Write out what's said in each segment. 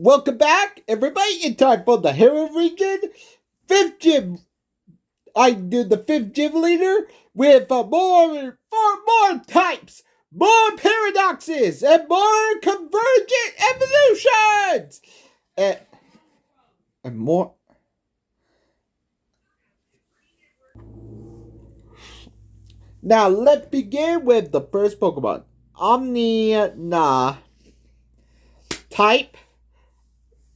Welcome back, everybody. It's time for the Hario Region 5th gym. I do the 5th gym leader with more types, more paradoxes, and more convergent evolutions, and more. Now let's begin with the first Pokemon, Omnia type.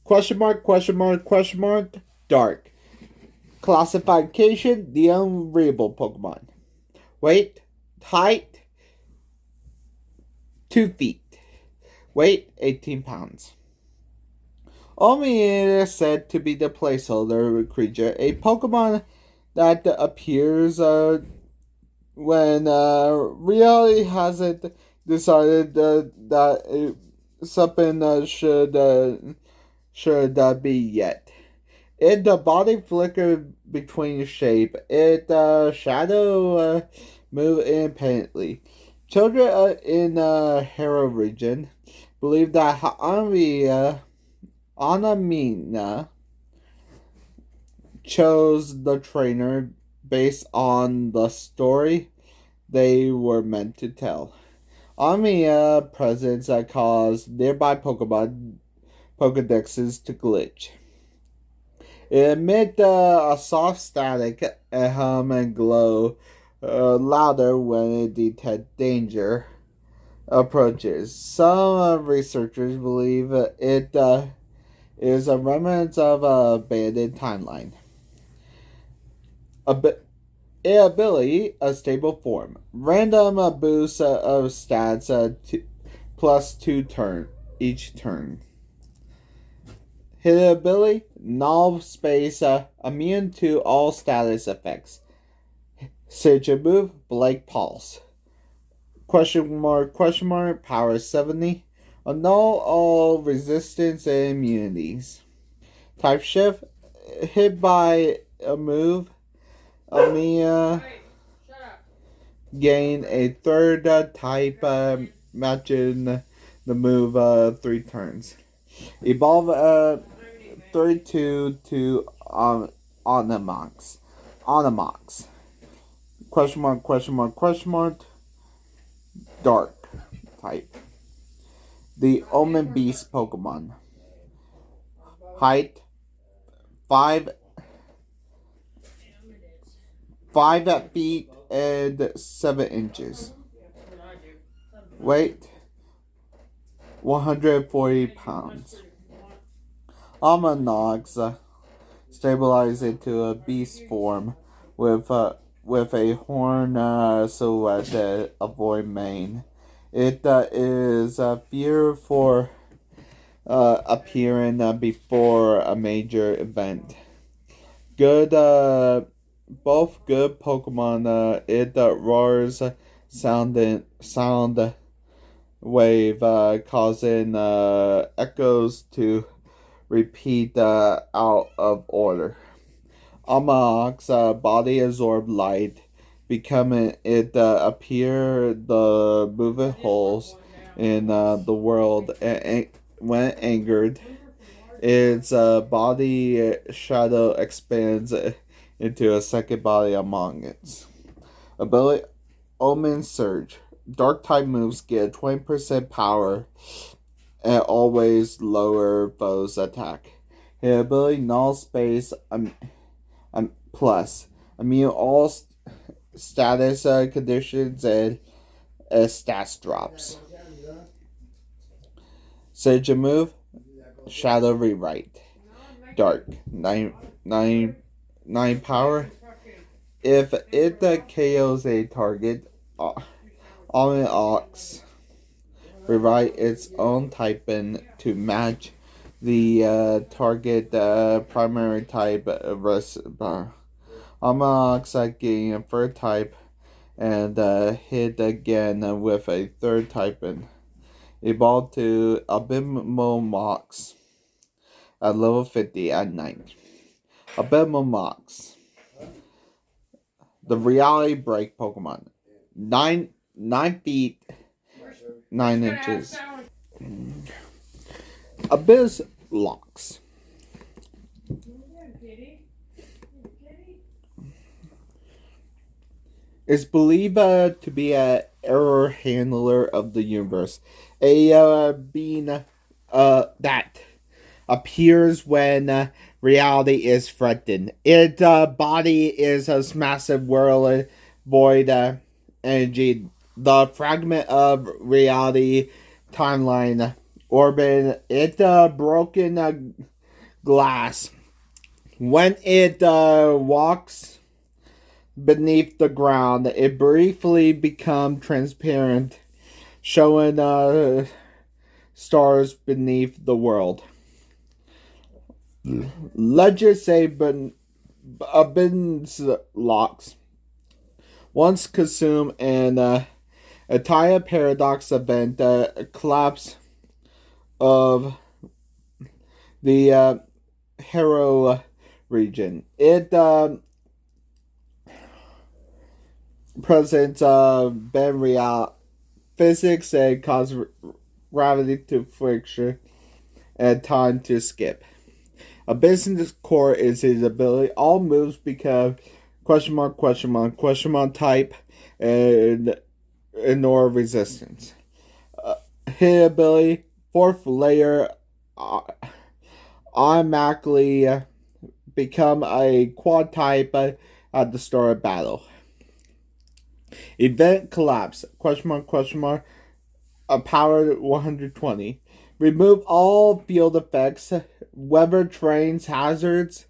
Question mark, dark. Classification, the unreadable Pokemon. Weight, height, 2 feet. Weight, 18 pounds. Only is said to be the placeholder creature, a Pokemon that appears when reality hasn't decided that something should be yet. It the body flicker between shape. It shadow move independently. Children in Hario Region believe that Anamina chose the trainer based on the story they were meant to tell. Anamina presence caused nearby Pokedexes to glitch. It emit a soft static, a hum and glow louder when it detects danger approaches. Some researchers believe it is a remnant of an abandoned timeline. Ability, a stable form. Random boost of stats plus 2 each turn. Hidden ability, null space, immune to all status effects. Signature move, Blake Pulse. Question mark, power 70. Annul all resistance and immunities. Type shift, hit by a move. Amia gain a third type matching the move 3 turns. Evolve 32 to Onymox. Question mark, dark type. The Omen Beast Pokemon. Height 5 feet and 7 inches. Weight 140 pounds. Omanox stabilized into a beast form with a horn silhouette avoid mane. It is feared for appearing before a major event. Both good Pokemon. It roars sound wave, causing echoes to repeat out of order. Amaok's body absorb light, becoming it appear the moving holes in the world. And when angered, its body shadow expands into a second body among its. Ability, Omen Surge. Dark type moves get 20% power and always lower foes' attack. His ability, null space plus. Immune all status conditions and stats drops. Signature move, Shadow Rewrite. Dark, 9 power. If it KOs a target, Ominox rewrite its own typing to match the target primary type Ominox gain a third type and hit again with a third typing. Evolved to Abyssalox at level 50 at night. Abyssalox, the reality break Pokemon. 9 feet 9 inches. Abyssalox. Is believed to be an error handler of the universe, a being that appears when reality is threatened. Its body is a massive whirling void energy, the fragment of reality timeline orbit. It broken glass. When it walks beneath the ground, it briefly becomes transparent, showing stars beneath the world. Legends say Abyssalox once consumed an entire paradox event, collapse of the Hario region. It presents bend real physics and cause gravity to friction and time to skip. A business core is his ability. All moves become question mark type and ignore resistance. His ability, fourth layer, automatically become a quad type at the start of battle. Event collapse, question mark, power 120. Remove all field effects, weather, trains, hazards.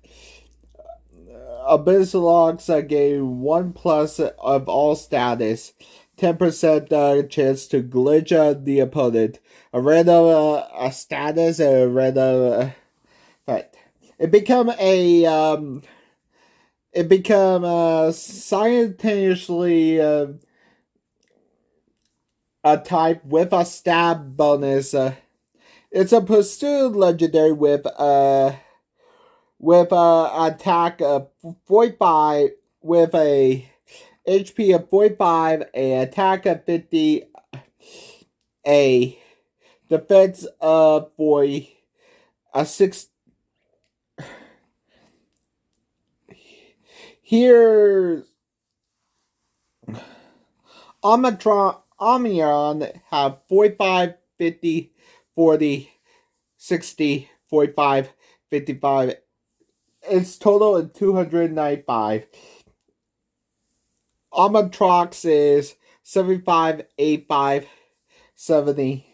Abyssalox gain 1 plus of all status. 10% chance to glitch the opponent. A random status and a random effect. It become simultaneously a type with a stab bonus. It's a pursued legendary with attack of 45, with a HP of 45, a attack of 50, a defense of 40, a 6. Here's Omnion have 45, 50, 40, 60, 45, 55. It's total of 295. Omnitrox is 75, 85, 70,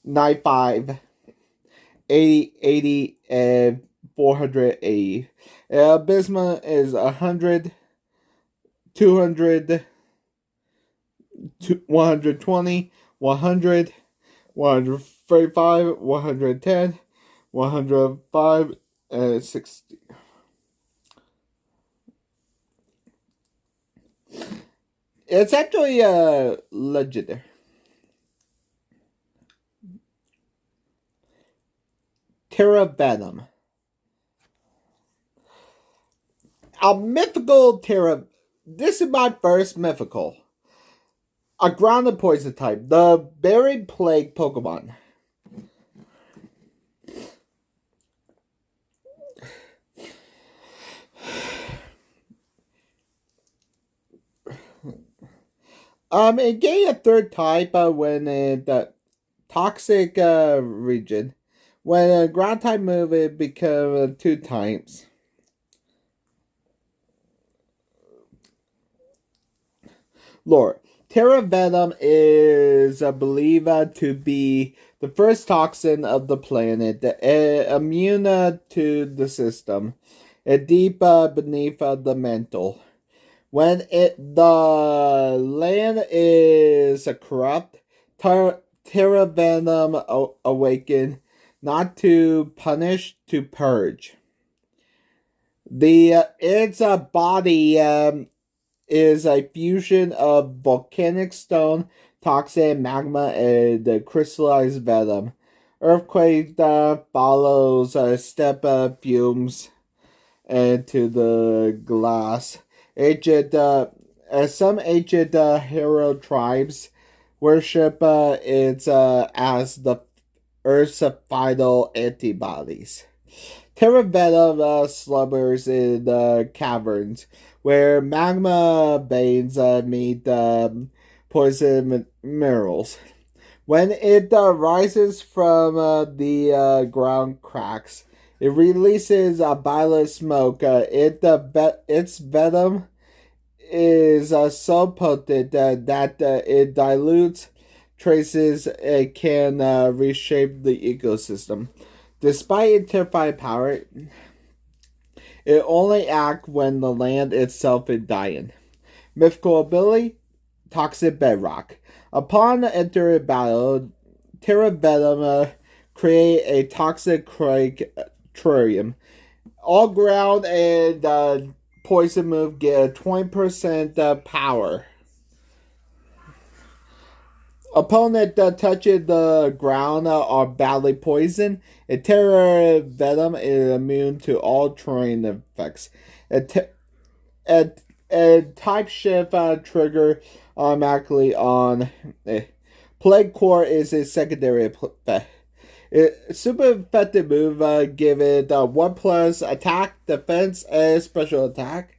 95, 80, 80, and 480. Abysmal is 100, 200, 120, 100, 135, 110, 105, and 60. It's actually a legendary. Terravenom. A mythical Terra. This is my first mythical. A grounded poison type. The Buried Plague Pokemon. It gained a third type when the Toxic region. When a ground type move, it becomes 2 types. Lore. Terravenom is believed to be the first toxin of the planet, immune to the system, deep beneath the mantle. When the land is corrupt, Terravenom awaken, not to punish, to purge. Its body is a fusion of volcanic stone, toxic magma, and crystallized venom. Earthquake follows step fumes into the glass. Some ancient Hario tribes worship it as the Earth's final antibodies. Terravenom slumbers in caverns where magma veins meet poison minerals. When it rises from the ground cracks, it releases violet smoke. Its venom is so potent that it dilutes traces. It can reshape the ecosystem. Despite its terrifying power, it only acts when the land itself is dying. Mythical ability, Toxic Bedrock. Upon entering battle, Terravenom create a toxic terrarium. All ground and poison move get 20% power. Opponent touching the ground are badly poisoned. A Terravenom is immune to all terrain effects. A type shift trigger automatically on. Plague Core is a secondary effect. Super effective move, give it 1+ attack, defense, and special attack.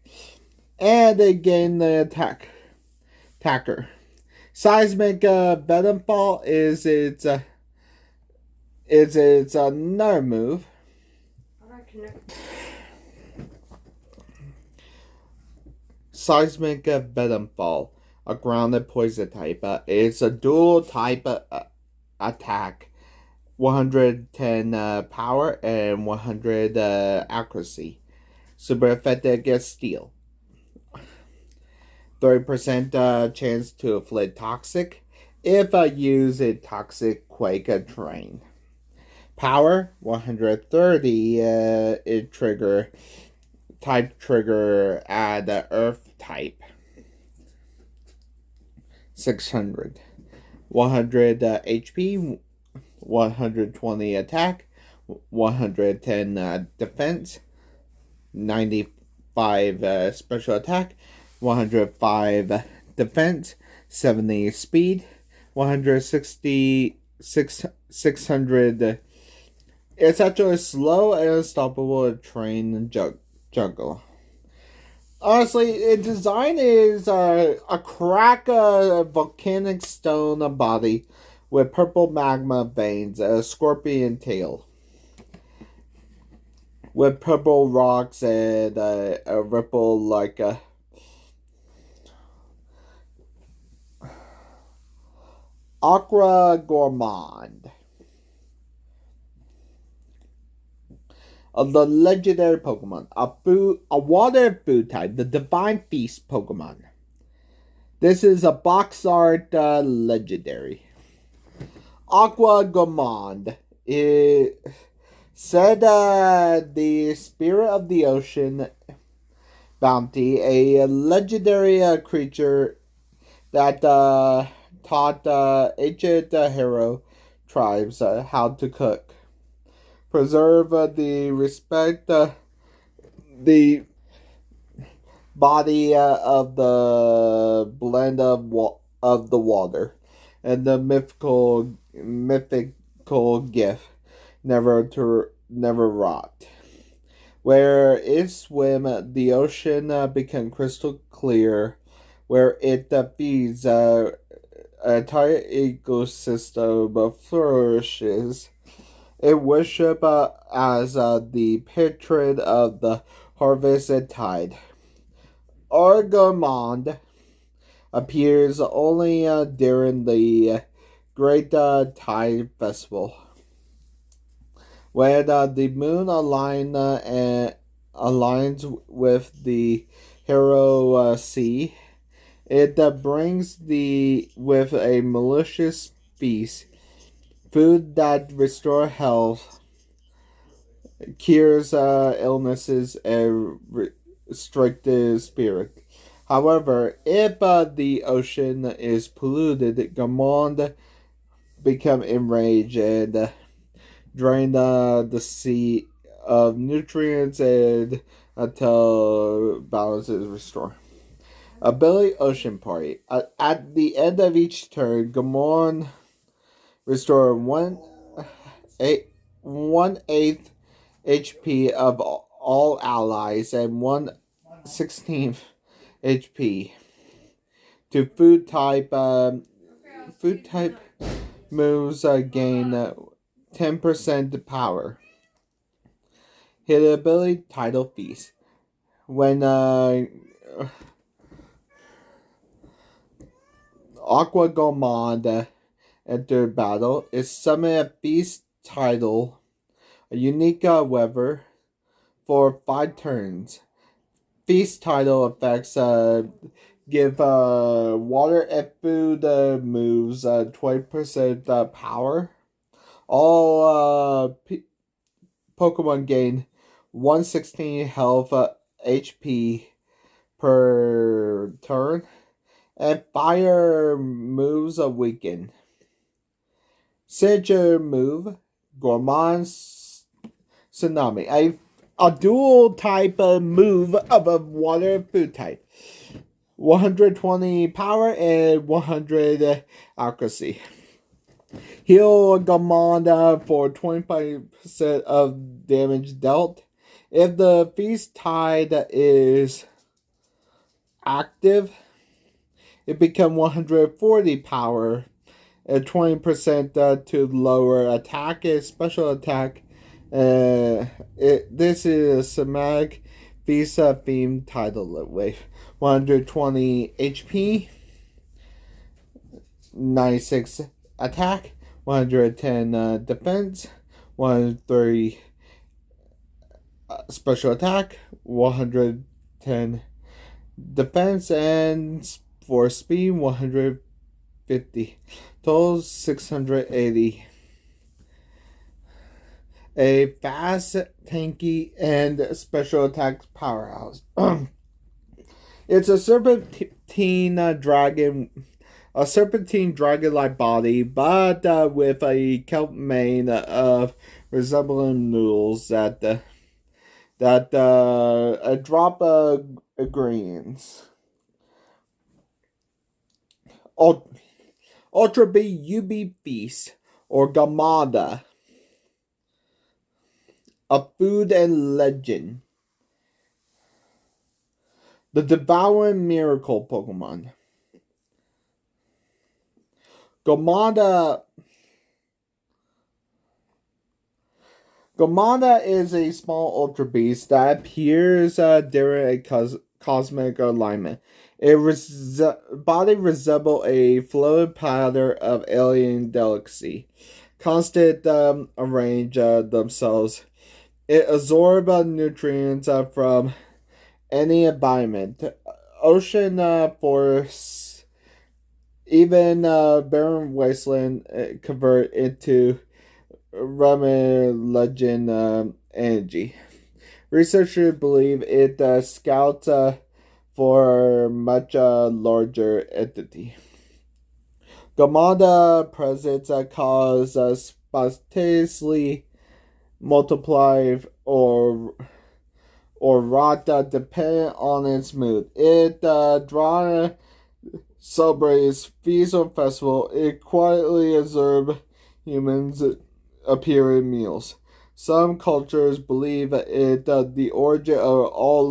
And they gain the attacker. Seismic Venomfall is its another move. Seismic Venomfall, a grounded poison type. It's a dual type attack. 110 power and 100 accuracy. Super effective against steel. 30% chance to inflict toxic if use a toxic quake terrain. Power 130. It trigger at the earth type. 600. 100 HP. 120 attack, 110 defense, 95 special attack, 105 defense, 70 speed, 160, 600. It's actually slow and unstoppable train jungle. Honestly, its design is a crack volcanic stone body with purple magma veins, a scorpion tail, with purple rocks and a ripple like a Aqua Gourmand. The legendary Pokemon, a water food type, the Divine Feast Pokemon. This is a box art legendary. Aqua Gourmand. It said the spirit of the ocean bounty, a legendary creature that taught ancient hero tribes how to cook. Preserve the respect the body of the blend of the water and the mythical gift never rot. Where it swim, the ocean become crystal clear. Where it feeds, an entire ecosystem flourishes. It worship as the patron of the harvest and tide. Argomond appears only during the Great Tide Festival, when the moon aligns with the Hario Sea. It brings with a malicious feast, food that restores health, cures illnesses, and restricted spirit. However, if the ocean is polluted, Gamond become enraged and drain the sea of nutrients and until balance is restored. Ability Ocean Party. At the end of each turn, Gamond restore 1/8 HP of all allies and 1/16 HP to food type. Food type moves gain 10% power. Hit ability Tidal Feast. When Aqua Gourmand enter battle, it summon a Feast Tidal, a unique weather, for 5 turns. Feast Tidal effects give water and food moves 20% power. All Pokemon gain 116 health HP per turn, and fire moves weaken. Signature move Gourmand Tsunami, a dual type move of a water food type. 120 power and 100 accuracy. Heal Gourmand for 25% of damage dealt. If the Feast Tide is active, it becomes 140 power and 20% to lower attack and special attack. This is a somatic Feast themed title with 120 HP, 96 attack, 110 defense, 130 special attack, 110 defense, and for speed 150. Total 680. A fast, tanky, and special attack powerhouse. It's a serpentine dragon-like body, but with a kelp mane of resembling noodles that a drop of greens. Ultra B UB Feast or Gamada. A food and legend. The Devouring Miracle Pokemon. Gamada is a small ultra beast that appears during a cosmic alignment. Its body resembles a fluid powder of alien delicacy. Constant arrange themselves. It absorbs nutrients from any environment, ocean, forests, even barren wasteland, convert into Roman legend energy. Researchers believe it scouts for much larger entity. Gamada presence cause spontaneously multiply or rot depending on its mood. It draws celebrates feast or festival. It quietly observes humans appearing meals. Some cultures believe it the origin of all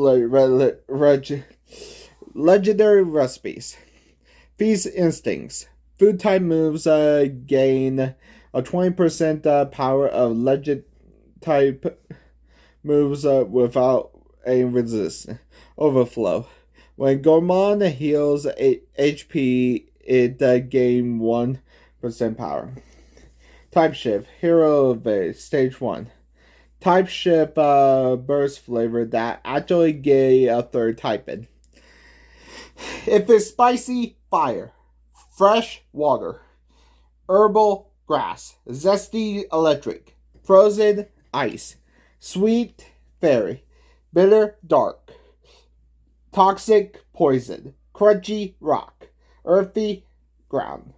legendary recipes. Feast instincts. Food type moves gain a 20% power of legend type moves without a resistance. Overflow. When Gourmand heals HP, it gains 1% power. Type shift. Hero base. Stage 1. Type shift burst flavor that actually gave a third typing. If it's spicy, fire. Fresh, water. Herbal, grass. Zesty, electric. Frozen, ice. Sweet, fairy. Bitter, dark. Toxic, poison. Crunchy, rock. Earthy, ground.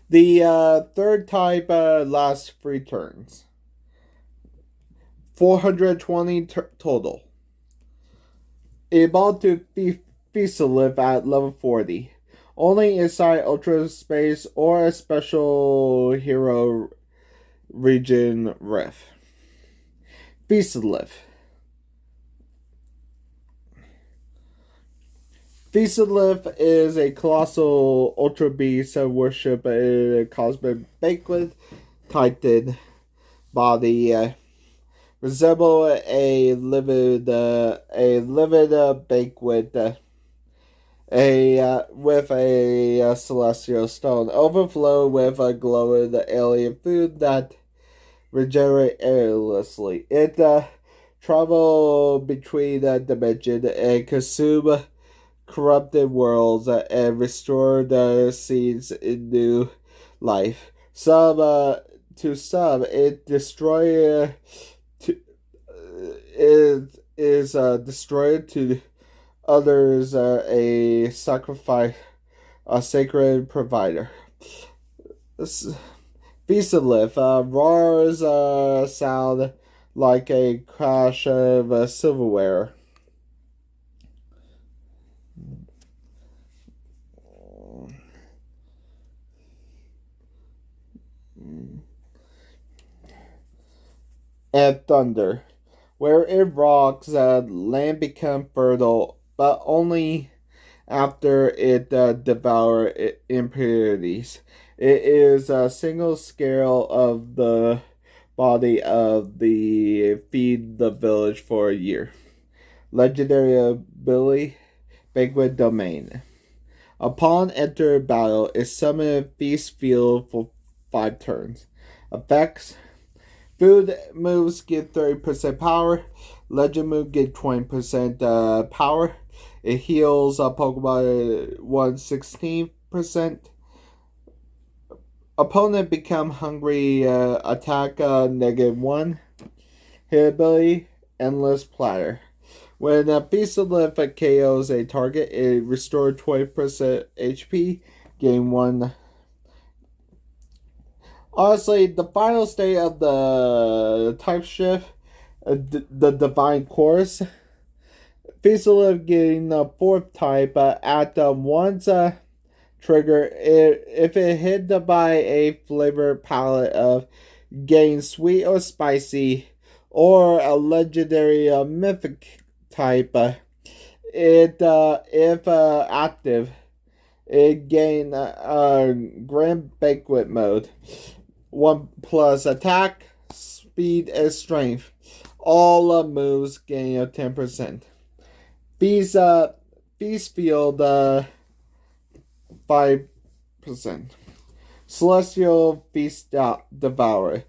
The third type lasts 3 turns. 420 total. Able to live at level 40. Only inside Ultra Space or a special hero Region Rift. Abyssalox. Abyssalox is a colossal ultra beast worship a cosmic banquet titan body resemble a livid banquet with a celestial stone overflow with a glowing alien food that regenerate airlessly. It travel between dimensions and consume corrupted worlds and restore the seeds in new life. To some, it destroy is destroyed. To others, a sacrifice, a sacred provider. Abyssalox roars sound like a crash of silverware. And thunder. Where it rocks, land becomes fertile, but only after it devours impurities. It is a single scale of the body of the feed the village for a year. Legendary ability, Banquet Domain. Upon enter battle, it summons Feast Field for 5 turns. Effects: Food moves get 30% power. Legend move get 20% power. It heals Pokemon 1/16%. Opponent become hungry. Attack -1. Hit ability Endless Platter. When Abyssalox KOs a target, it restores 20% HP. Gain 1. Honestly, the final state of the type shift, the Divine Course, Abyssalox getting the 4th type at once trigger, if it hit by a flavor palette of getting sweet or spicy, or a legendary mythic type, it if active, it gain Grand Banquet mode. 1+ attack, speed, and strength. All moves gain 10%. Feast Field 5%. Celestial Feast Devour.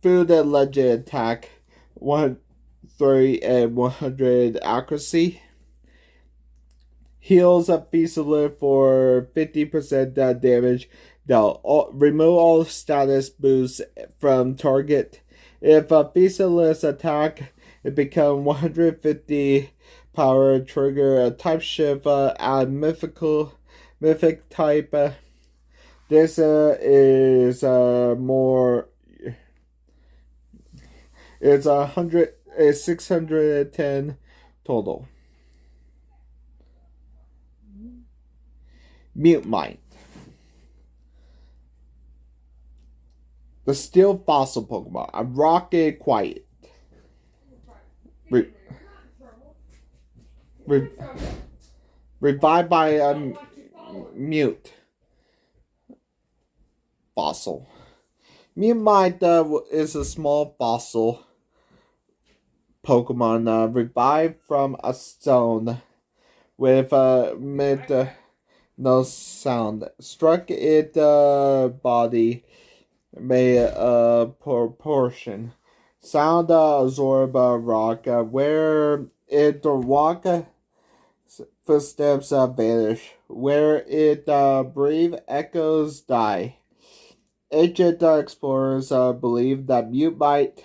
Food and legend attack 130 and 100 accuracy. Heals Abyssalox for 50% damage dealt. Remove all status boosts from target. If Abyssalox attack, it becomes 150 power. Trigger a type shift at mythic type. This is more. It's 100. It's 610 total. Mutemite. The Steel Fossil Pokemon. A Rocket Quiet. Revived by a Mute Fossil. Mutemite is a small fossil Pokemon revived from a stone with no sound. Struck it body made a proportion. Sound absorb rock. Where it walk, footsteps vanish. Where it breathe, echoes die. Ancient explorers believe that Mutemite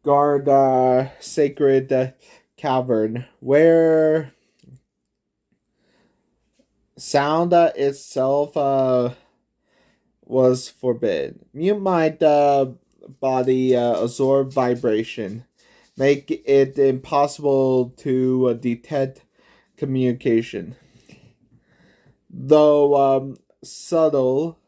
guard sacred cavern where sound itself was forbidden. Mutemite body absorb vibration, make it impossible to detect communication. Though subtle,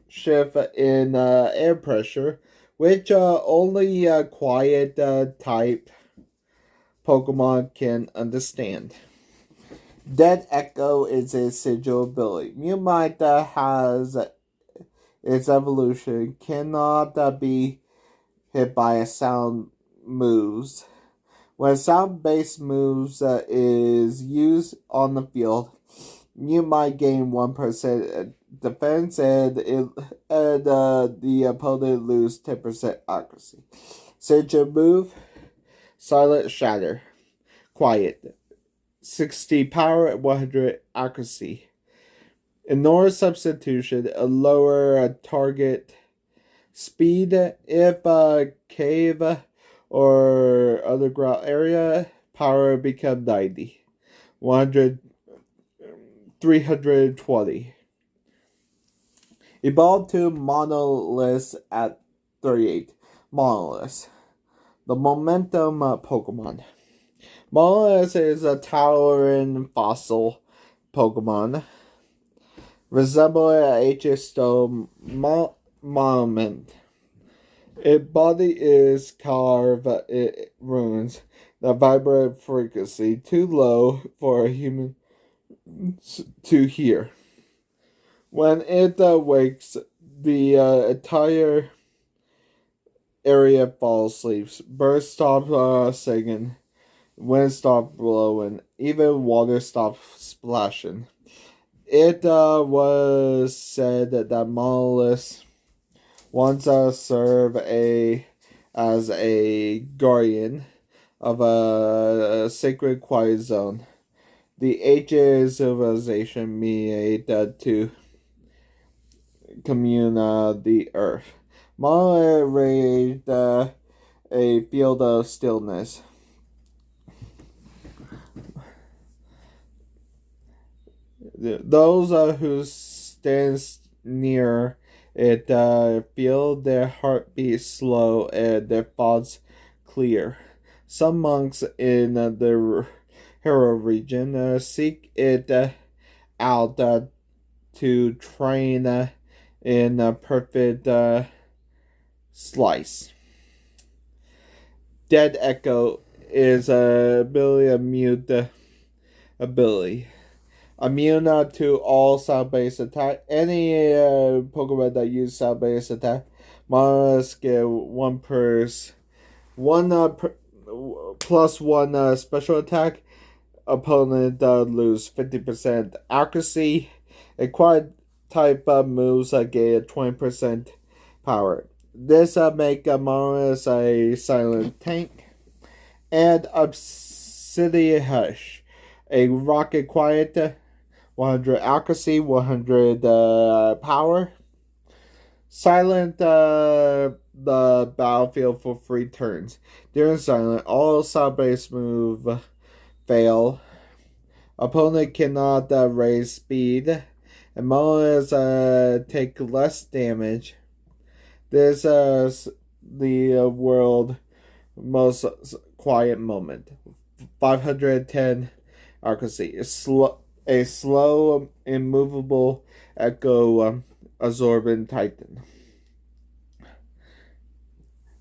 shift in air pressure, which only quiet type Pokemon can understand. Dead Echo is a sigil ability. Mutemite has its evolution, cannot be hit by a sound moves. When sound-based moves is used on the field, you might gain 1% defense and the opponent lose 10% accuracy. Signature move, Silent Shatter. Quiet. 60 power, 100 accuracy. Ignore substitution, a lower target speed if a cave or underground area. Power become 90. 100, 320. Evolve to Monolith at 38. Monolith. The Momentum Pokemon. Monolith is a towering fossil Pokemon. Resembling an ancient stone monument. Its body is carved in runes that vibrate frequency too low for a human to hear. When it wakes, the entire area falls asleep. Birds stop singing, wind stops blowing, even water stops splashing. It was said that monoliths once served as a guardian of a sacred quiet zone. The ancient civilization made to commune the earth. Monolith raised a field of stillness. Those who stand near it feel their heartbeat slow and their thoughts clear. Some monks in the Hario region seek it out to train in a perfect slice. Dead Echo is a ability of mute ability. Immune to all sound-based attack. Any Pokemon that use sound-based attack must get plus one special attack. Opponent lose 50% accuracy. Acquired type moves get 20% power. This make Monolith a silent tank. And Obsidian Hush, a rocket quiet. 100 accuracy, 100 power. Silent the battlefield for 3 turns. During silent, all sound-based move fail. Opponent cannot raise speed. And monoliths take less damage. This is the world most quiet moment. 510 accuracy. A slow, immovable echo absorbing Titan.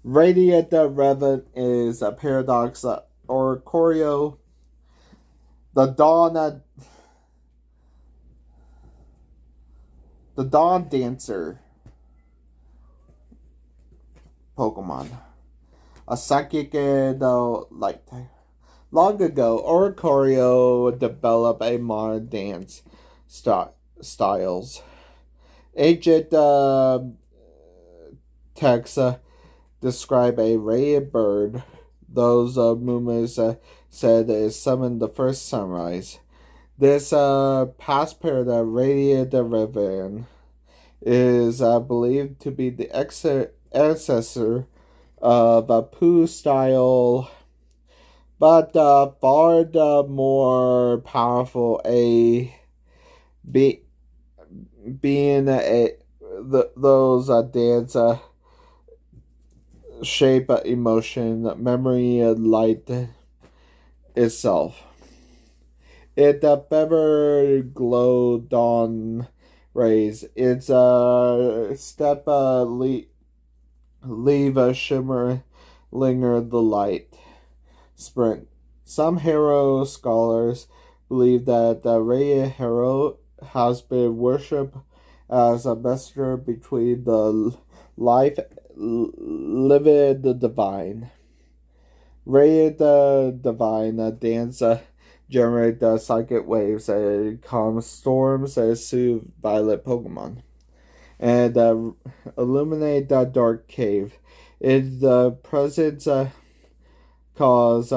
Radiant Revan is a Paradox or Choreo. The Dawn Dancer Pokemon. A psychic and light type. Long ago, Oricorio developed a modern dance styles. Ancient texts describe a radiant bird. Those movements said it summoned the first sunrise. This past paradigm, Radiant Revan, is believed to be the ancestor of a Pooh-style, but far more powerful being those dance shape emotion, memory, light itself. It feather glow dawn rays. It's step leave a shimmer, linger the light. Sprint. Some hero scholars believe that the Raya hero has been worshipped as a messenger between the life living the divine. Raya the divine dance generate psychic waves and calm storms and soothe violet Pokemon and illuminate the dark cave. In the presence cause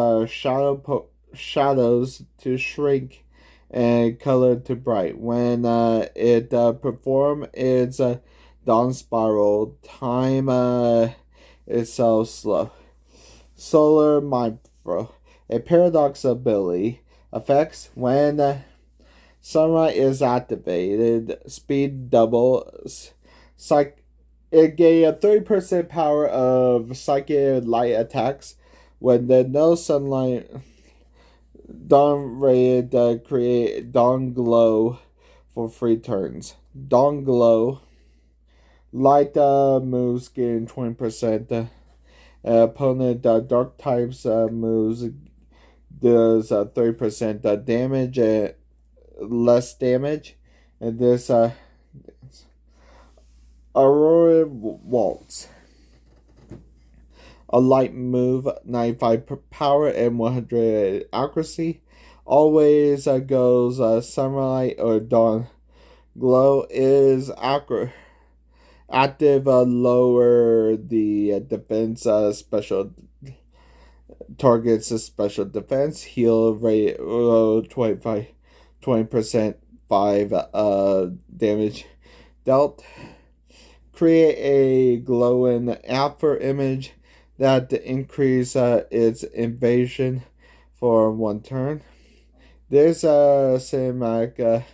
shadows to shrink and color to bright. When it perform its dawn spiral, time is so slow. Solar Micro, a paradox ability, affects when sunlight is activated, speed doubles. It gains a 30% power of psychic light attacks when there's no sunlight. Dawn ray create dawn glow for 3 turns. Dawn glow. Light moves gain 20%. Opponent dark types moves does 30% damage, less damage, and this Aurora Waltz. A light move, 95 power and 100 accuracy. Always goes sunlight or dawn glow is active, lower the defense special targets special defense, heal rate 20% 5 damage dealt. Create a glowing alpha image that increase its invasion for 1 turn. There's a cinematic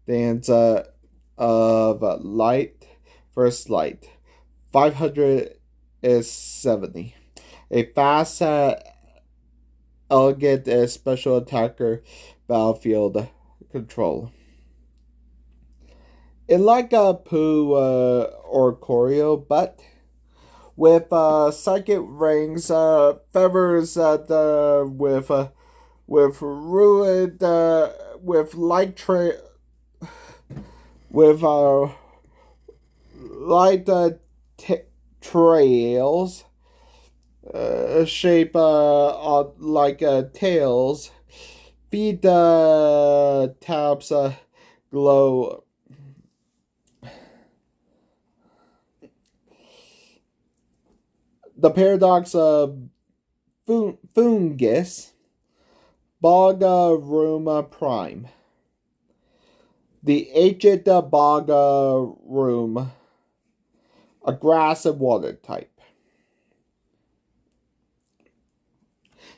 dance of light. First light, 570. A fast, elegant special attacker battlefield control. It like a Pooh or Corio, but with psychic rings, feathers with ruined with light with light trails, shape like tails. Feet taps glow. The paradox of fungus. Bog room prime. The ancient bog room. A grass and water type.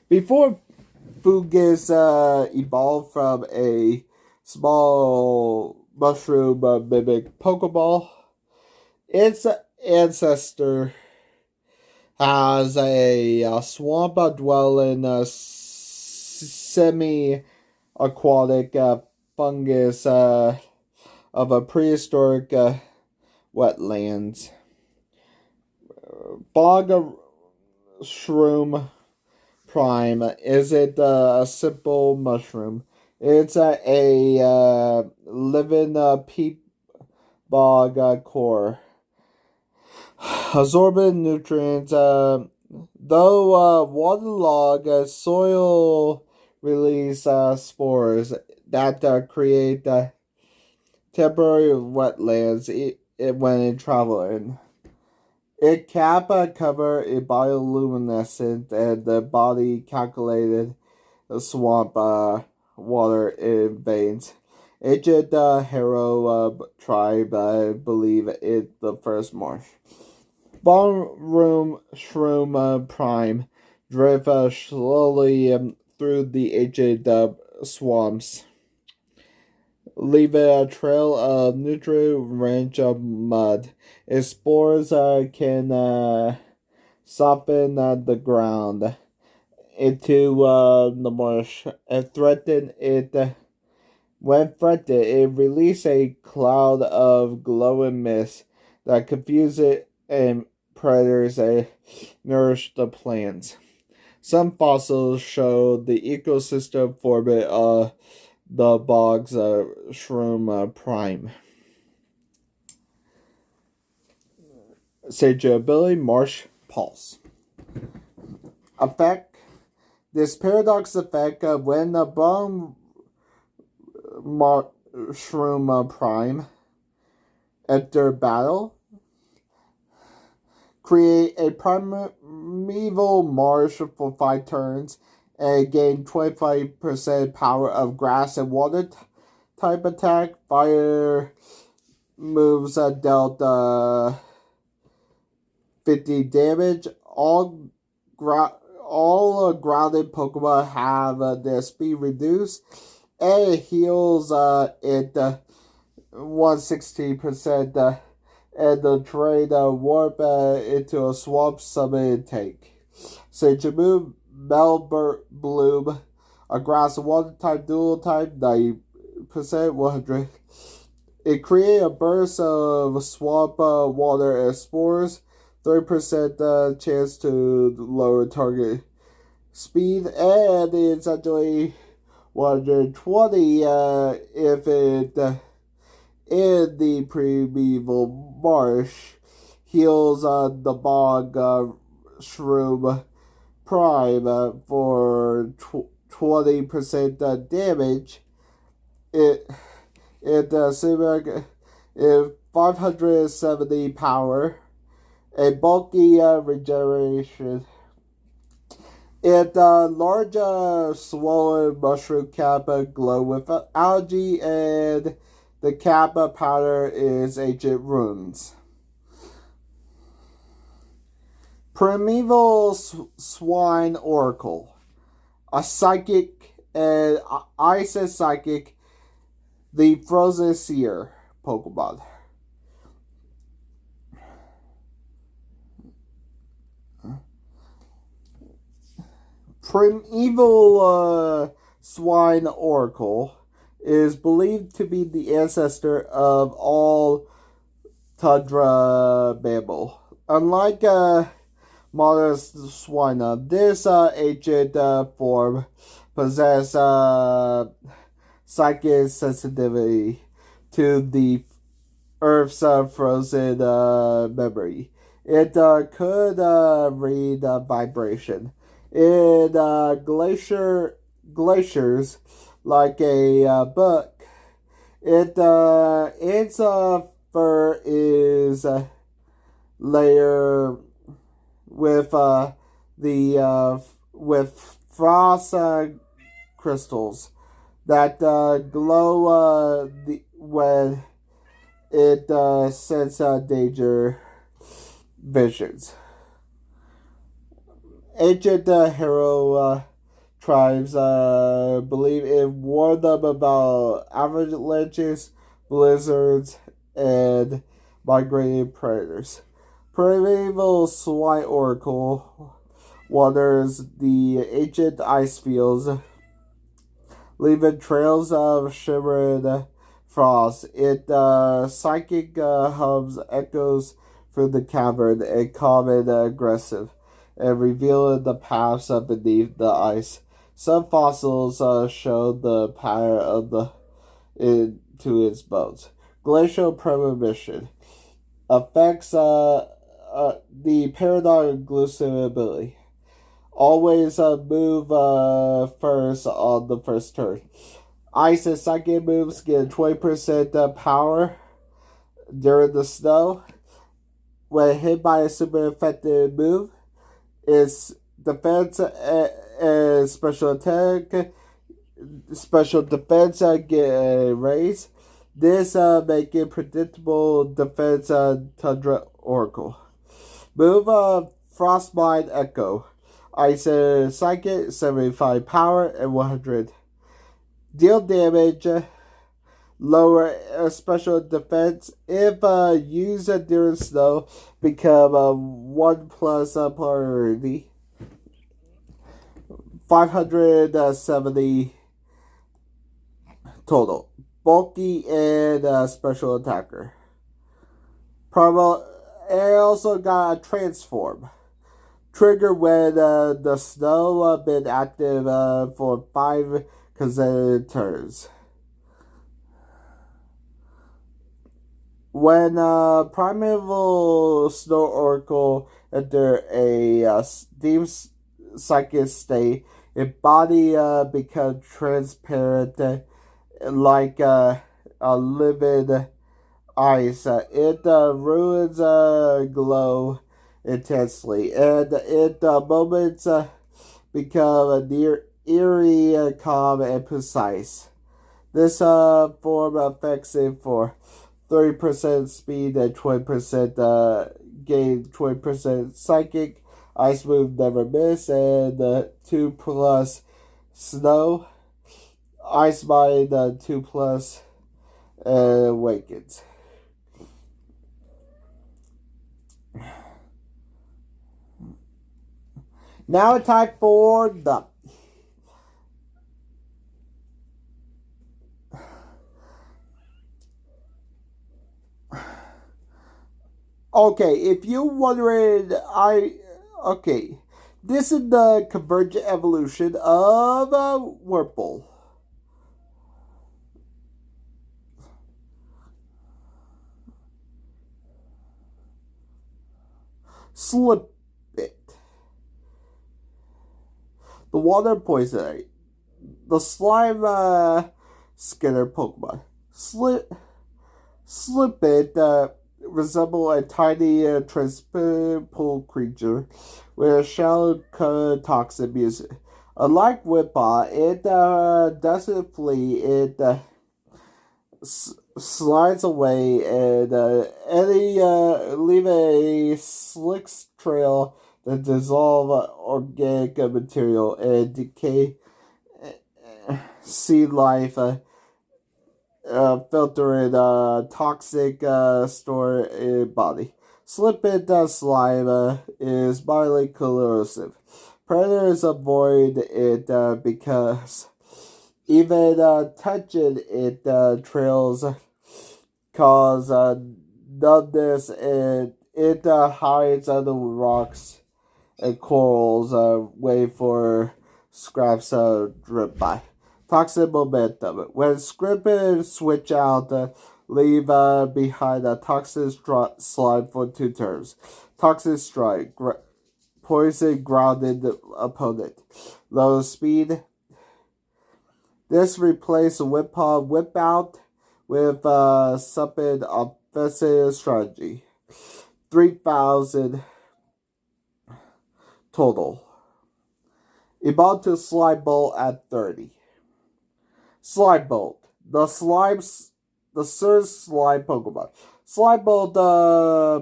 Before fungus evolved from a small mushroom mimic Pokeball, its ancestor has a swamp dwelling semi-aquatic fungus of a prehistoric wetlands. Bog shroom prime isn't a simple mushroom. It's a living peat bog core. Absorbing nutrients. Though waterlogged soil release spores that create temporary wetlands when it traveling. It cap cover a bioluminescent and the body calculated swamp water in veins. Ancient Hario tribe, I believe, is the first marsh. Ballroom Shroom Prime drift slowly through the ancient swamps, leaving a trail of nutrient-rich mud. Its spores can soften the ground into the marsh and threaten it When threatened, it releases a cloud of glowing mist that confuses and predators and nourish the plants. Some fossils show the ecosystem forming the bog's shroom prime. Sage ability Marsh Pulse. Effect. This paradox effect when the bone shroom prime enter battle, create a primeval marsh for 5 turns and gain 25% power of grass and water type attack. Fire moves dealt 50 damage. All grounded Pokemon have their speed reduced, and it heals it 160%, and the terrain warp into a swamp summon tank. Sage move Melbert Bloom, a grass and water type dual type, 90%, 100. It creates a burst of swamp water and spores, 30% chance to lower target speed, and it's actually 120 if it in the primeval marsh heals the bog shroom prime for 20% damage. It if 570 power, a bulky regeneration. It large swollen mushroom cap glow with algae, and the cap powder is ancient runes. Primeval Swine Oracle, a psychic and ice and psychic, the Frozen Seer Pokemon. Primeval Swine Oracle is believed to be the ancestor of all tundra mammal. Unlike modern swine, this ancient form possesses psychic sensitivity to the Earth's frozen memory. It could read vibration. In glaciers, like a book, its fur is layered with with frost crystals that glow when it senses danger visions. Ancient Hario tribes believe it warned them about avalanches, blizzards, and migrating predators. Primeval Swine Oracle wanders the ancient ice fields, leaving trails of shimmering frost. Its psychic hums echoes through the cavern and calm and aggressive, and revealing the paths beneath the ice. Some fossils show the pattern of into its bones. Glacial Premonition affects the paradigm glucid ability. Always move first on the first turn. Ice and psychic moves get 20% power during the snow. When hit by a super effective move, its defense and special defense get raised. This make it predictable defense Tundra Oracle. Move Frostbite Echo. Ice and Psychic, 75 power and 100. Deal damage, lower special defense. If used during snow, become 1+ priority. 570 total. Bulky and special attacker. Promo. It also got a transform. Trigger when the snow been active for 5 consecutive turns. When Primeval Snow Oracle enter a deep psychic state, its body becomes transparent like a livid ice. It ruins glow intensely, and it moments become near eerie, calm, and precise. This form affects it for 30% speed and 20% gain 20% psychic. Ice move never miss, and 2+ snow. Ice Mind 2+ awakens. Now it's time for the okay, if you're wondering, this is the convergent evolution of Wurple. Slip it. The water poison. The slime skinner Pokemon. Slip it resemble a tiny transparent pool creature with a shallow toxic music. Unlike Whippaw, it doesn't flee. It slides away and leave a slick trail that dissolve organic material and decay seed life, filtering toxic store in body. Slip-it slime is mildly corrosive. Predators avoid it because even touching it trails cause numbness, and it hides under rocks and corals, wait for scraps drip by. Toxic momentum. When Scrimpin switch out, leave behind a toxic slime for 2 turns. Toxic strike. Poison grounded opponent. Low speed. This replaces Whip Out with something offensive strategy. 3,000 total. Evolve to Slime Bolt at 30. Slime Bolt. The Surge Slime Pokemon. Slime Bolt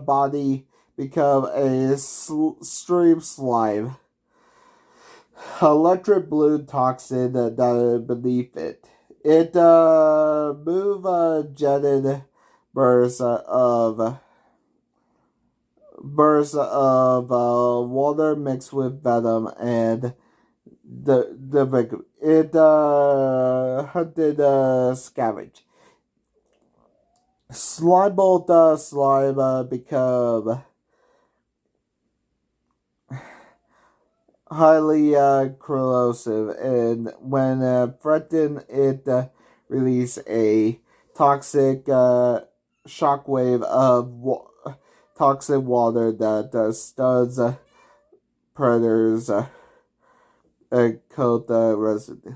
body become a stream slime. Electric blue toxin beneath it. It move jetted bursts of water mixed with venom, and it hunted scavenge. Slime Bolt slime become highly corrosive, and when threatened, it release a toxic shockwave of toxic water that stuns predators and coat residue.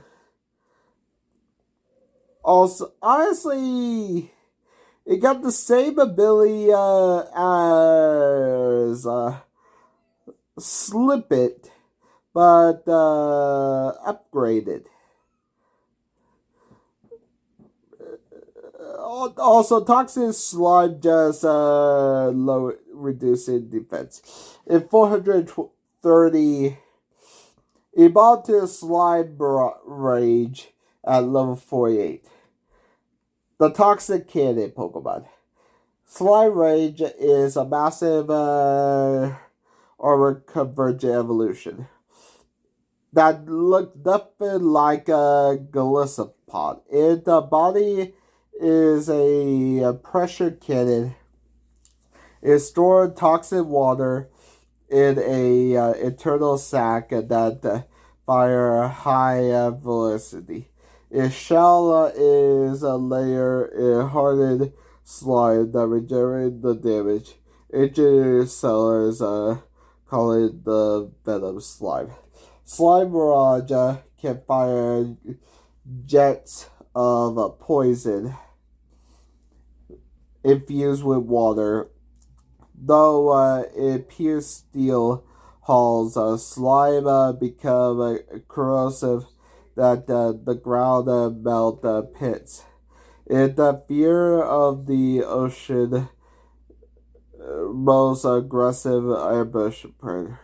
Also, honestly, it got the same ability as Slip It, but upgraded. Also, Toxic Slime just reducing defense. In 430, evolved to Slime Rage at level 48. The Toxic Cannon Pokemon. Slime Rage is a massive or convergent evolution. that look nothing like a glyphosate. Its body is a pressure cannon. It stored toxic water in a internal sac that fire high velocity. Its shell is a layer in hardened slime that regenerates the damage. Engineers sellers call it the venom slime. Slime barrage can fire jets of poison infused with water. Though it pierces steel hulls, slime become corrosive that the ground melt pits. In the fear of the ocean, most aggressive ambush predator.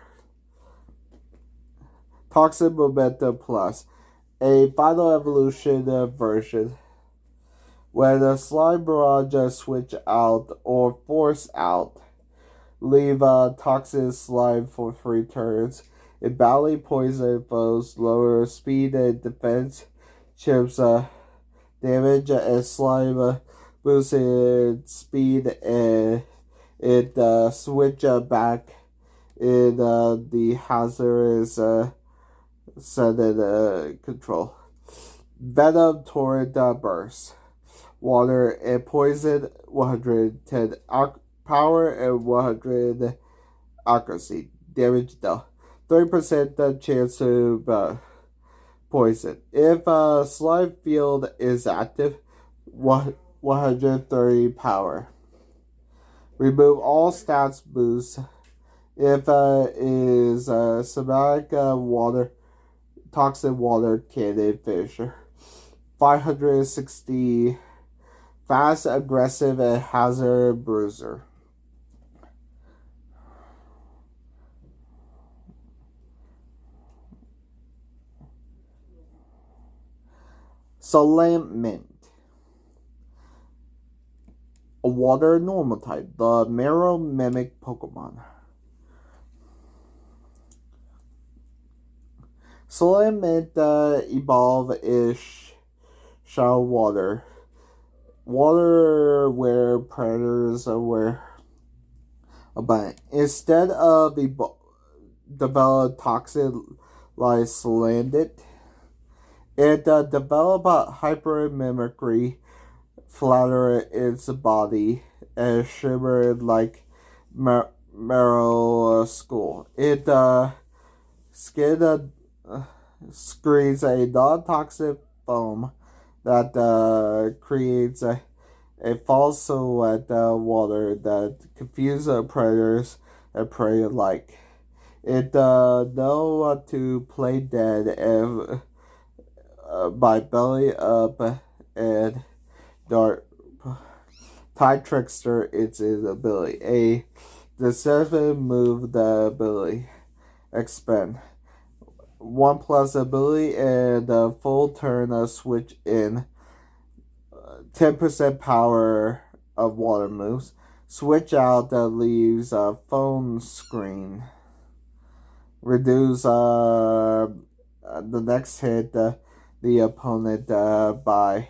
Toxic Momentum Plus, a final evolution version. When a slime barrage switch out or force out, leave toxic slime for 3 turns. It badly poison foes, lower speed and defense, chips damage, and slime boosts in speed, and it switch back in the hazardous sudden control. Venom Torrent Burst. Water and poison, 110 power and 100 accuracy. Damage dealt. 30% chance to poison. If a slime field is active, 130 power. Remove all stats boosts. If is somatic water, toxic water cannon finisher. 560 fast, aggressive, and hazard bruiser. Salamint. A water normal type, the Marrow Mimic Pokemon. Salamint evolve is shallow water. Water where predators were abundant. Instead of develop toxic like Salamint, it developed hypermimicry, flatter its body, and shimmered like marrow skull. It skin screens a non-toxic foam that creates a false silhouette water that confuses predators and prey alike. It know to play dead and by belly up and dart. Tide Trickster is its ability. A deceptive move the ability. Expend. 1+ ability and a full turn switch in. 10% power of water moves. Switch out that leaves a phone screen. Reduce the next hit the opponent by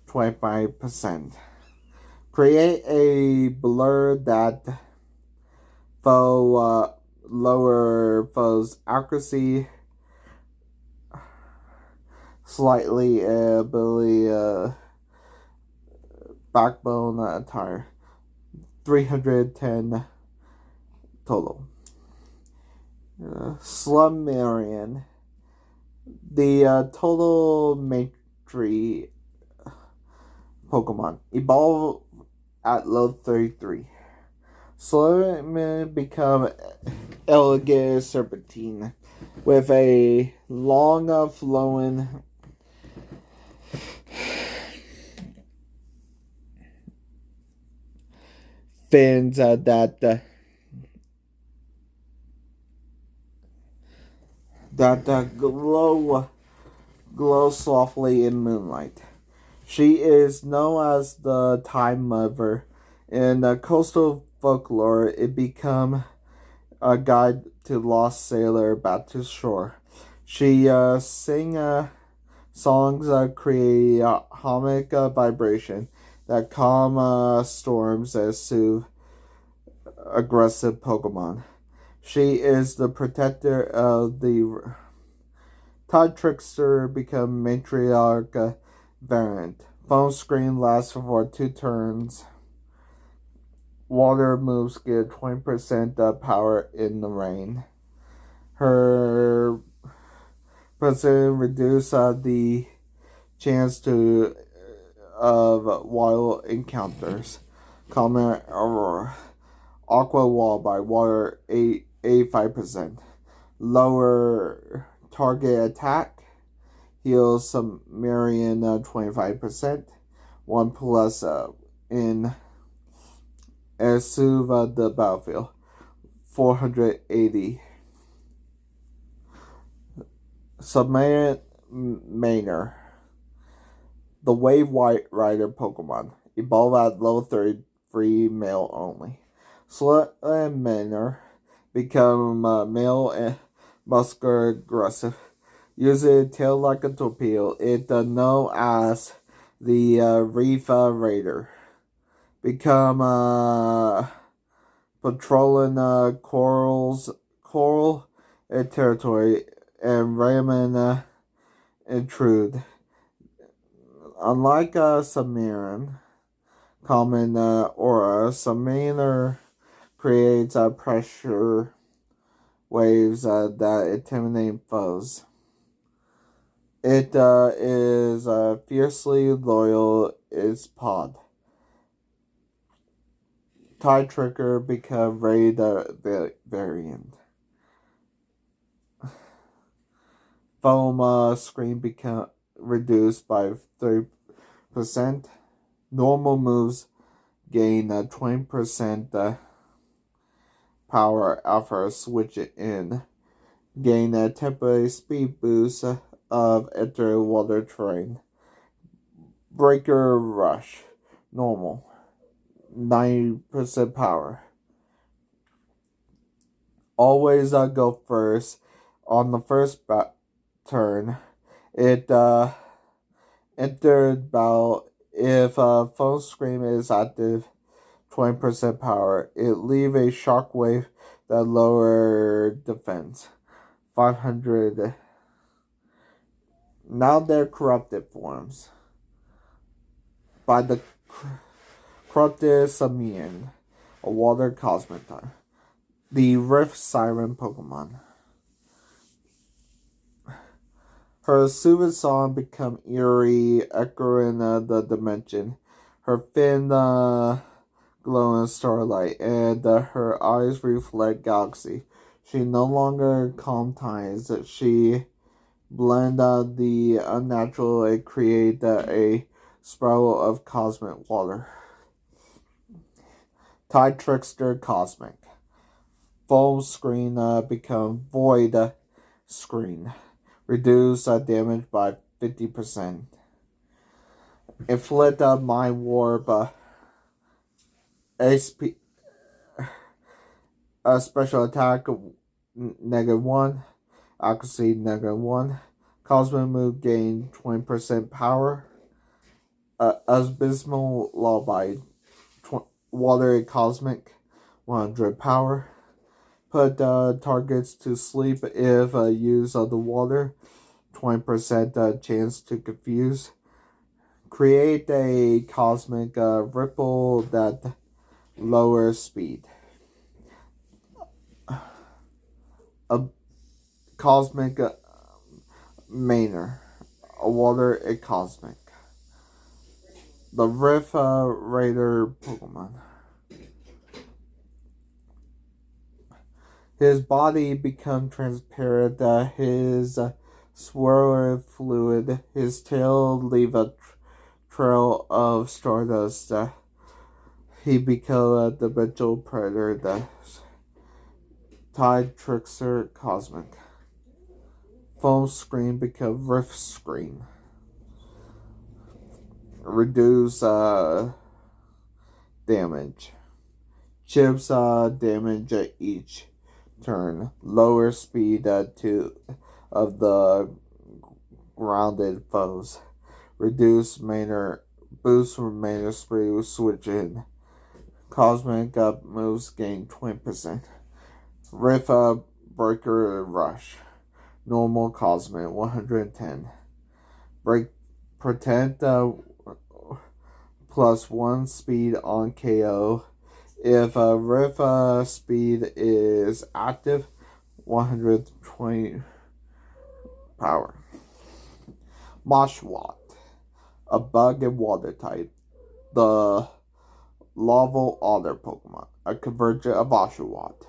25%. Create a blur that lower foe's accuracy slightly, ability backbone attire. 310 total. Slummarian. The total matrix Pokemon. Evolve at low 33. Slowly become elegant serpentine with a long flowing fins that glow softly in moonlight. She is known as the Time Mother. In coastal folklore, it became a guide to lost sailor back to shore. She sing songs create harmonic vibration that calm storms and soothe aggressive Pokemon. She is the protector of the Tide Trickster become matriarch variant. Phone screen lasts for 2 turns. Water moves get 20% power in the rain. Her percent reduce the chance of wild encounters. Common Aurora. Aqua Wall by water 85%. Lower target attack. Heals Sumerian 25%. 1 plus in Esuva the battlefield. 480. Submarine Manor. The Wave White Rider Pokemon. Evolve at level 33, male only. Manor become male and muscular aggressive. Using tail like a torpedo. It known as the Reef Raider. Become patrolling coral territory and Raymond intrude. Unlike Sumerian common aura, Summoner creates pressure waves that intimidate foes. It is fiercely loyal its pod. Tide Trigger become raid variant. Foam screen become reduced by 30%. Normal moves gain 20% power after switch in. Gain a temporary speed boost of enter water terrain. Breaker Rush. Normal. 90% power. Always go first. On the first turn, it entered battle. If Phone Scream is active, 20% power. It leave a shockwave that lower defense. 500. Now they're corrupted forms. By the corrupted Samian, a water cosmic type. The Rift Siren Pokemon. Her soothing song become eerie, echoing the dimension. Her fin glow in starlight, and her eyes reflect galaxy. She no longer calm tides. She blend the unnatural and create a spiral of cosmic water. Tide Trickster Cosmic. Foam screen become void screen. Reduce damage by 50%. Inflict Mind Warp. SP. Special attack -1. Accuracy -1. Cosmic move gain 20% power. Abysmal Lullaby. Water Cosmic 100 power. Put targets to sleep if use of the water. 20% chance to confuse. Create a cosmic ripple that lowers speed. A cosmic Manor. A water a cosmic. The Rift Raider Pokemon. His body become transparent. His swirling fluid. His tail leave a trail of stardust. He become a dimensional predator. Tide Trickster Cosmic. Foam screen become Rift screen. Reduce damage. Chips damage each turn. Lower speed to of the grounded foes. Boost mana spree switching. Cosmic up moves gain 20%. Rift Breaker Rush. Normal Cosmic 110. Protect +1 speed on KO. If Rift speed is active, 120 power. Moshwat, a bug and water type. The Larval Otter Pokemon, a convergent of Oshawott.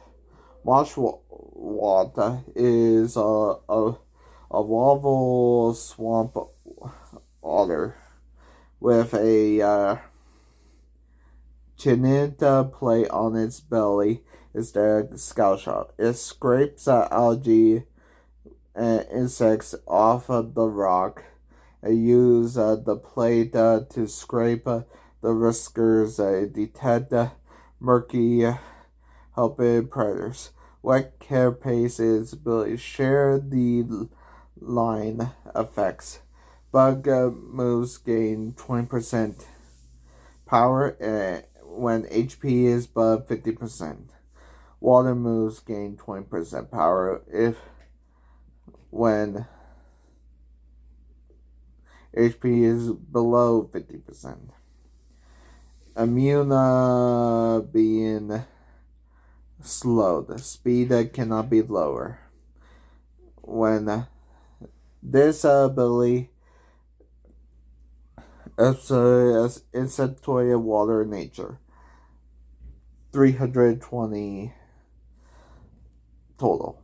Moshwat is a larval swamp otter with a Chinita plate on its belly instead of the scout shot. It scrapes algae and insects off of the rock and use the plate to scrape the whiskers, detect murky helping predators. Wet Carapace is ability to share the line effects. Bug moves gain 20% power when HP is above 50%. Water moves gain 20% power when HP is below 50%. Immune being slowed. Speed cannot be lower. When this ability is insectoid water nature. 320 total.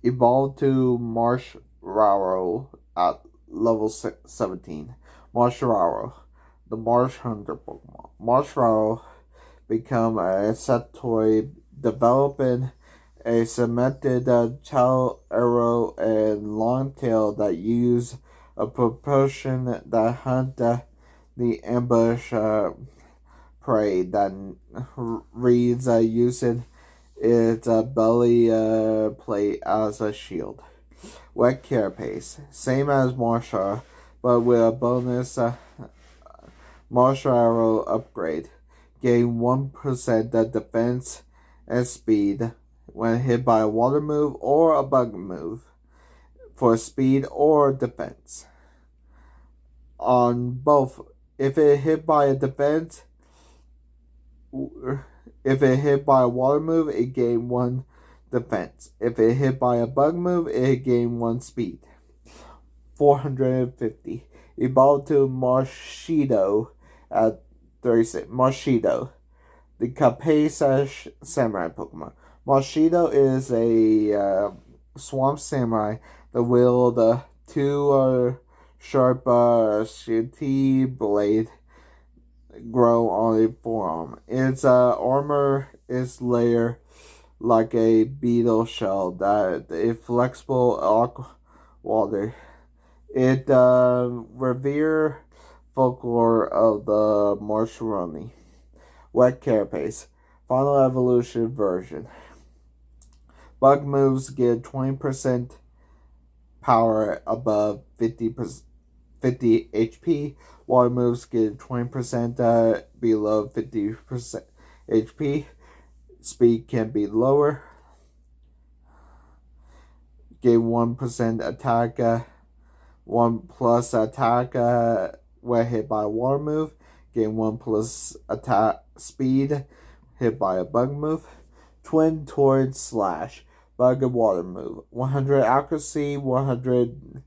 Evolved to Marshmallow at level 17. Marshmallow, the Marsh Hunter Pokemon. Marshmallow become a insectoid, developing a cemented tail, arrow, and long tail that use a propulsion that hunt the ambush prey that reads using its belly plate as a shield. Wet Carapace, same as Marshall, but with a bonus Marshall Arrow upgrade. Gain 1% defense and speed when hit by a water move or a bug move for speed or defense. On both, if it hit by a water move, it gain 1 defense. If it hit by a bug move, it gain 1 speed. 450. Evolved to Marshido at 36. Marshido, the Capace Samurai Pokemon. Marshido is a swamp samurai that wield 2 sharp shitty blade grow on a forearm. Its armor is layered like a beetle shell that is flexible aqua water. It revere folklore of the Marsharoni. Wet Carapace, final evolution version. Bug moves give 20% power above 50 HP. Water moves give 20% below 50% HP. Speed can be lower. Give 1% attack. 1+ attack when hit by a water move. Gain 1+ attack speed hit by a bug move. Twin Torrid Slash. Bug and water move. 100 accuracy, 100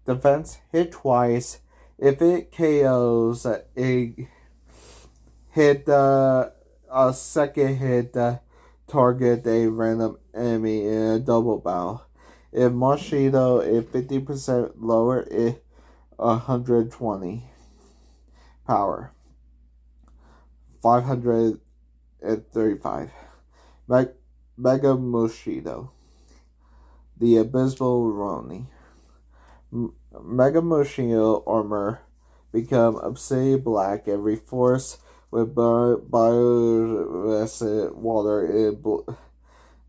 defense. Hit twice. If it KOs, it hit a second hit target a random enemy in a double battle. If Marshido is 50% lower, it 120 power. 535. Mega Moshido, the Abyssal Roni. Mega Moshido armor become obsidian black and reinforced with bioluminescent water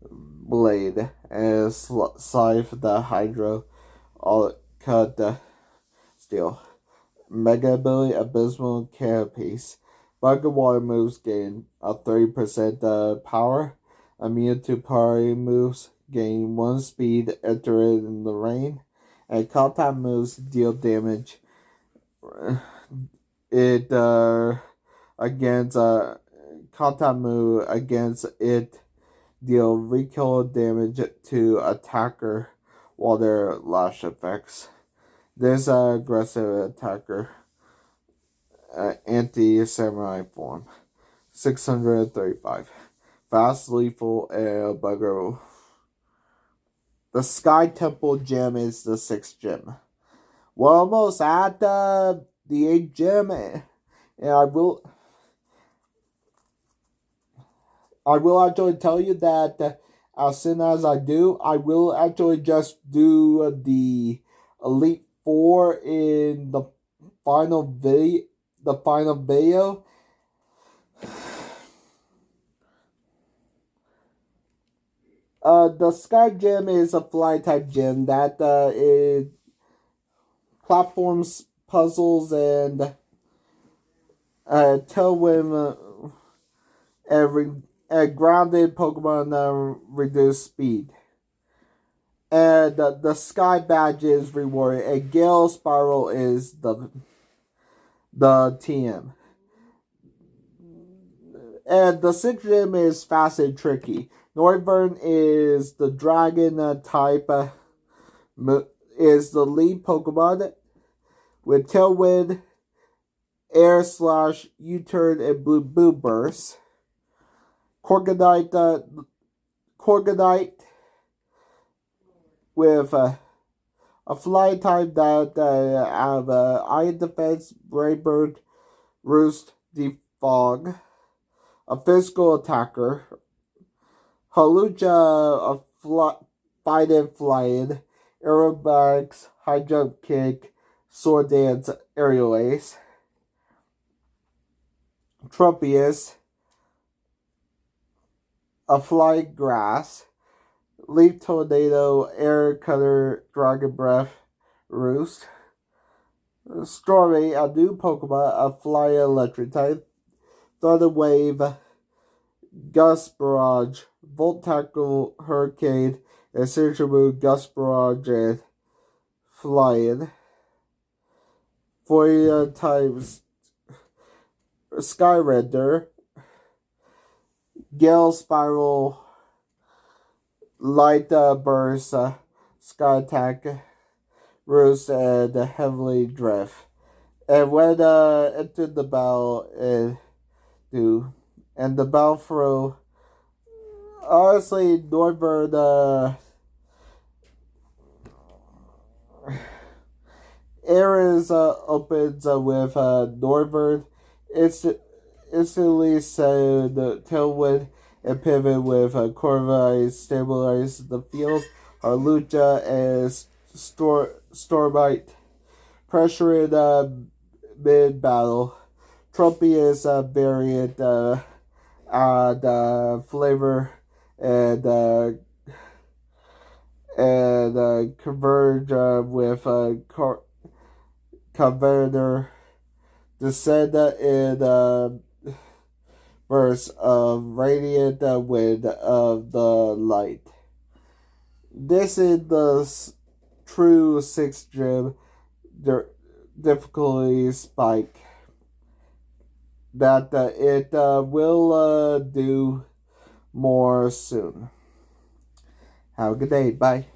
blade and scythe the hydro all cut the steel. Mega ability Abysmal Carapace. Bug of Water moves gain a 30% power. Immune to party moves gain 1 speed entering in the rain. And contact moves deal damage. It against contact move against it deal recoil damage to attacker while their lash effects. This aggressive attacker anti-samurai form. 635. Fast, lethal, and bugger. The Sky Temple gem is the 6th gem. We're almost at the 8th gem, and I will actually tell you that as soon as I do, I will actually just do the Elite 4 in the final video. The Sky Gem is a fly type gem that is platforms, puzzles, and tailwind and grounded Pokemon reduce speed. And the Sky Badge is rewarded. And Gale Spiral is the TM. And the 6th gym is fast and tricky. Northern is the dragon type, is the lead Pokemon with Tailwind, Air Slash, U-Turn, and Blue Burst. Corviknight with a fly type that have Iron Defense, Brave Roost, Defog. A physical attacker. Halucha, a fight and flying. Aerobatics, high jump kick, sword dance, aerial ace. Trumpius, a flying grass. Leaf tornado, air cutter, dragon breath, roost. Stormy, a new Pokemon, a flying electric type. Thunder Wave, Gust Barrage, Volt Tackle, Hurricane, and Signature Move, Gust Barrage, and Flying. 40 times Skyrendor, Gale Spiral, Light Burst, Sky Attack, Roost, and Heavily Drift. And when enter the battle, and the battle throw, honestly, Northern Aeris opens with Northern instantly send Tailwind and pivot with Corviknight stabilize the field. Harlucha and Stormite pressure in mid battle. Trumpius variant flavor and converge with Converter descend in burst of radiant wind of the light. This is the true 6th gym difficulty spike that it will do more soon. Have a good day. Bye.